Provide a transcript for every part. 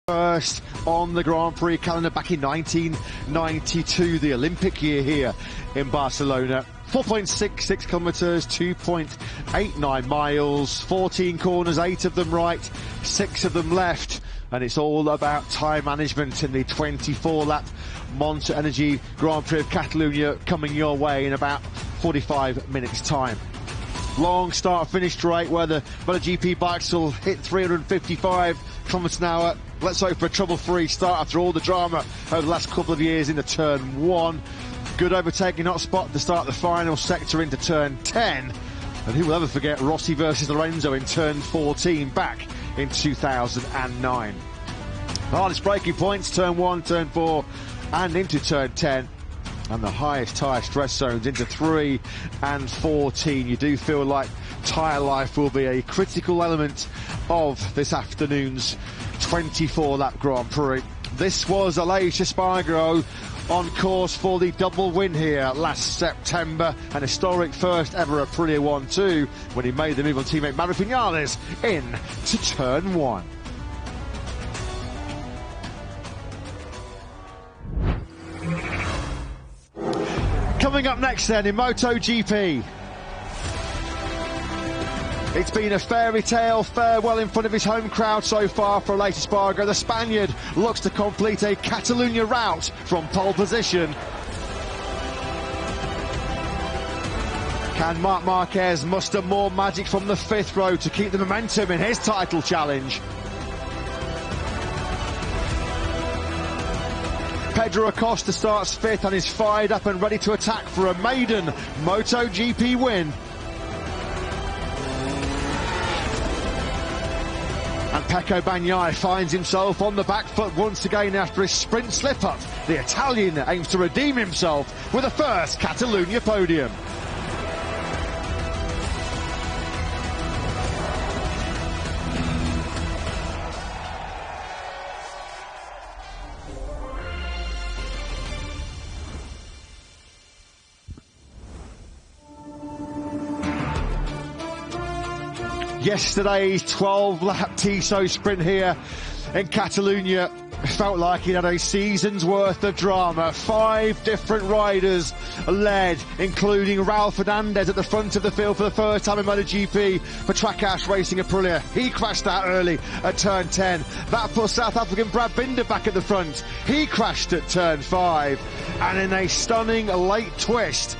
First on the Grand Prix calendar back in 1992, the Olympic year here in Barcelona. 4.66 kilometres, 2.89 miles, 14 corners, 8 of them right, 6 of them left. And it's all about time management in the 24-lap Monster Energy Grand Prix of Catalunya coming your way in about 45 minutes' time. Long start-finish straight where the MotoGP bikes will hit 355 kilometres an hour. Let's hope for a trouble-free start after all the drama over the last couple of years into turn 1. Good overtaking hot spot to start the final sector into turn 10. And who will ever forget Rossi versus Lorenzo in turn 14 back in 2009. Hardest braking points, turn 1, turn 4 and into turn 10. And the highest tyre stress zones into 3 and 14. You do feel like tyre life will be a critical element of this afternoon's 24-lap Grand Prix. This was Aleix Espargaro on course for the double win here last September. An historic first ever Aprilia 1-2 when he made the move on teammate Maverick Vinales into turn 1. Coming up next then in MotoGP. It's been a fairy tale farewell in front of his home crowd so far for Aleix Espargaro. The Spaniard looks to complete a Catalunya route from pole position. Can Marc Marquez muster more magic from the 5th row to keep the momentum in his title challenge? Pedro Acosta starts 5th and is fired up and ready to attack for a maiden MotoGP win. And Pecco Bagnaia finds himself on the back foot once again after his sprint slip-up. The Italian aims to redeem himself with a first Catalunya podium. Yesterday's 12-lap Tissot sprint here in Catalunya felt like it had a season's worth of drama. 5 different riders led, including Raul Fernandez at the front of the field for the first time in MotoGP for Trackhouse Racing Aprilia. He crashed out early at turn 10. That put South African Brad Binder back at the front. He crashed at turn 5. And in a stunning late twist,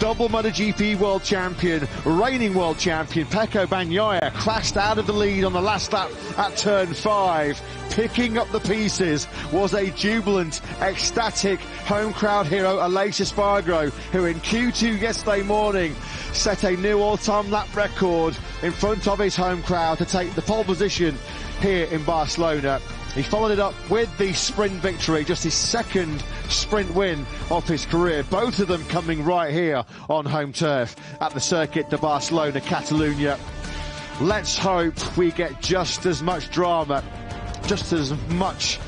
double MotoGP world champion, reigning world champion Pecco Bagnaia crashed out of the lead on the last lap at turn 5. Picking up the pieces was a jubilant, ecstatic home crowd hero Aleix Espargaro, who in Q2 yesterday morning set a new all-time lap record in front of his home crowd to take the pole position here in Barcelona. He followed it up with the sprint victory, just his 2nd sprint win of his career. Both of them coming right here on home turf at the Circuit de Barcelona, Catalunya. Let's hope we get just as much drama, just as much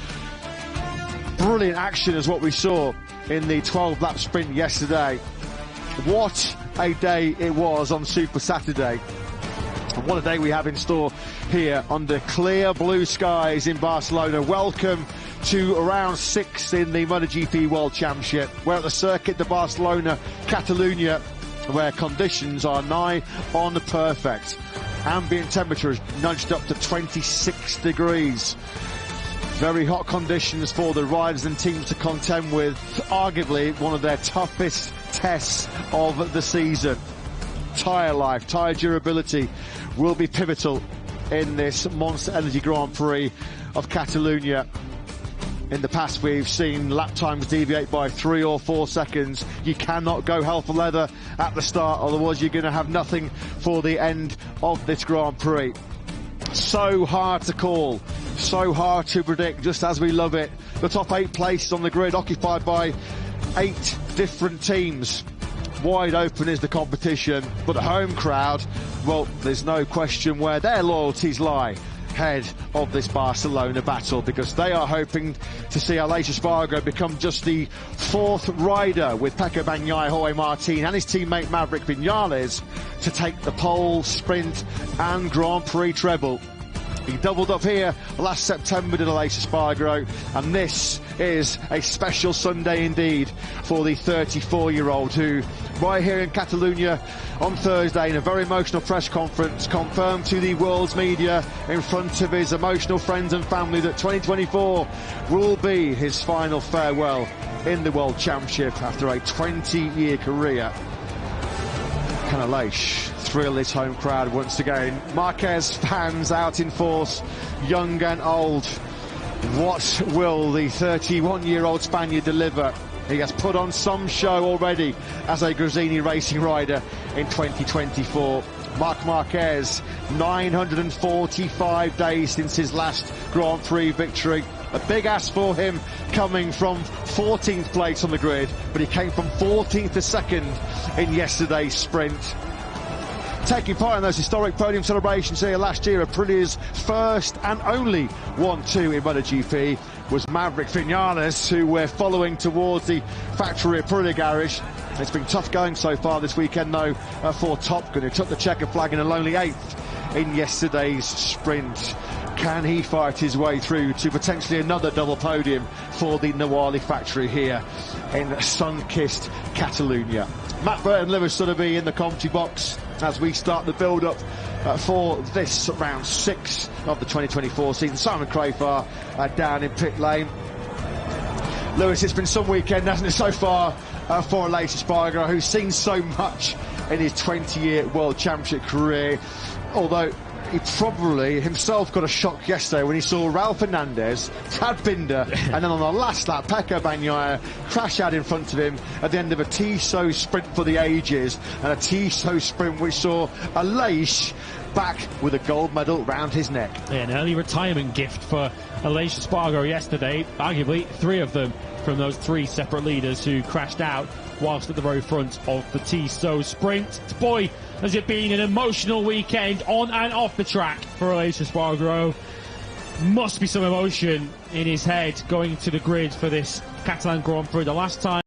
brilliant action as what we saw in the 12-lap sprint yesterday. What a day it was on Super Saturday. And what a day we have in store here under clear blue skies in Barcelona. Welcome to round 6 in the MotoGP World Championship. We're at the Circuit de Barcelona, Catalunya, where conditions are nigh on perfect. Ambient temperature is nudged up to 26 degrees. Very hot conditions for the riders and teams to contend with, arguably one of their toughest tests of the season. Tyre life, tyre durability will be pivotal in this Monster Energy Grand Prix of Catalunya. In the past we've seen lap times deviate by 3 or 4 seconds. You cannot go hell for leather at the start, otherwise you're going to have nothing for the end of this Grand Prix. So hard to call, so hard to predict, just as we love it. The top 8 places on the grid occupied by 8 different teams. Wide open is the competition, but the home crowd, well, there's no question where their loyalties lie ahead of this Barcelona battle, because they are hoping to see Aleix Espargaro become just the 4th rider with Pecco Bagnaia, Jorge Martin and his teammate Maverick Vinales to take the pole, sprint and Grand Prix treble. He doubled up here last September to the Aleix Espargaro, and this is a special Sunday indeed for the 34-year-old who, right here in Catalunya on Thursday in a very emotional press conference, confirmed to the world's media in front of his emotional friends and family that 2024 will be his final farewell in the World Championship after a 20-year career. Can Aleix thrill his home crowd once again? Marquez fans out in force, young and old. What will the 31-year-old Spaniard deliver? He has put on some show already as a Gresini racing rider in 2024. Marc Marquez, 945 days since his last Grand Prix victory. A big ask for him, coming from 14th place on the grid, but he came from 14th to 2nd in yesterday's sprint. Taking part in those historic podium celebrations here last year, Aprilia's first and only 1-2 in MotoGP was Maverick Vinales, who we're following towards the factory Aprilia garage. It's been tough going so far this weekend though for Top Gun, who took the checker flag in a lonely 8th in yesterday's sprint. Can he fight his way through to potentially another double podium for the Nawali factory here in sun-kissed Catalunya? Matt Burton Lewis will be in the commentary box as we start the build-up for this round 6 of the 2024 season. Simon Crafar down in pit lane. Lewis, it's been some weekend, hasn't it, so far for Aleix Espargaro, who's seen so much in his 20-year World Championship career, although he probably himself got a shock yesterday when he saw Raul Fernandez, Brad Binder, and then on the last lap, Pecco Bagnaia crash out in front of him at the end of a Tissot sprint for the ages, and a Tissot sprint which saw Aleix back with a gold medal round his neck. Yeah, an early retirement gift for Aleix Espargaro yesterday, arguably 3 of them from those 3 separate leaders who crashed out whilst at the very front of the Tissot sprint. Boy, has it been an emotional weekend on and off the track for Aleix Espargaro. Must be some emotion in his head going to the grid for this Catalan Grand Prix. The last time